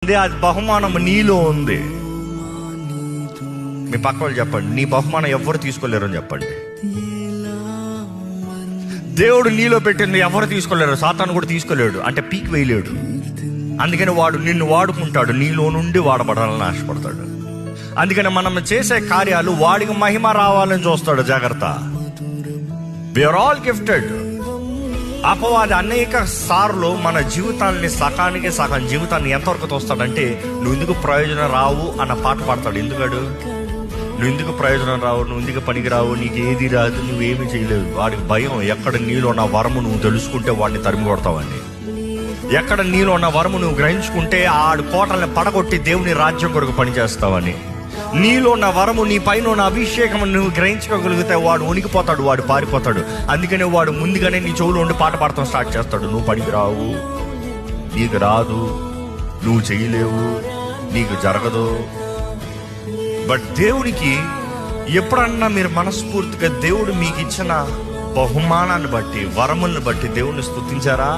అది బహుమానం నీలో ఉంది. మీ పక్క వాళ్ళు చెప్పండి, నీ బహుమానం ఎవరు తీసుకోలేరు అని చెప్పండి. దేవుడు నీలో పెట్టింది ఎవరు తీసుకోలేరు, సాతాను కూడా తీసుకోలేడు, అంటే పీక్ వేయలేడు. అందుకని వాడు నిన్ను వాడుకుంటాడు, నీలో నుండి వాడబడాలని ఆశపడతాడు. అందుకని మనం చేసే కార్యాలు వాడికి మహిమ రావాలని చూస్తాడు. జాగ్రత్త, వీఆర్ ఆల్ గిఫ్టెడ్. అపవాది అనేక సార్లు మన జీవితాన్ని సకానికి సగం జీవితాన్ని ఎంతవరకు తోస్తాడంటే, నువ్వు ఎందుకు ప్రయోజనం రావు అన్న పాట పాడతాడు. ఎందుకడు నువ్వు ఎందుకు ప్రయోజనం రావు, నువ్వు ఎందుకు పనికి రావు, నీకు ఏది రాదు, నువ్వేమీ చేయలేవు. వాడికి భయం, ఎక్కడ నీలో ఉన్న వరము నువ్వు తెలుసుకుంటే వాడిని తరిమి కొడతావని. ఎక్కడ నీలో ఉన్న వరము నువ్వు గ్రహించుకుంటే ఆడు కోటల్ని పడగొట్టి దేవుని రాజ్యం కొరకు పనిచేస్తావని. నీలో ఉన్న వరము, నీ పైన ఉన్న అభిషేకం నువ్వు గ్రహించుకోగలిగితే వాడు ఉనికిపోతాడు, వాడు పారిపోతాడు. అందుకనే వాడు ముందుగానే నీ చెవులో ఉండి పాట పాడతాం స్టార్ట్ చేస్తాడు. నువ్వు పనికి రావు, నీకు రాదు, నువ్వు చేయలేవు, నీకు జరగదు. బట్ దేవుడికి ఎప్పుడన్నా మీరు మనస్ఫూర్తిగా దేవుడు మీకు ఇచ్చిన బహుమానాన్ని బట్టి, వరములను బట్టి దేవుడిని స్తుతించారా?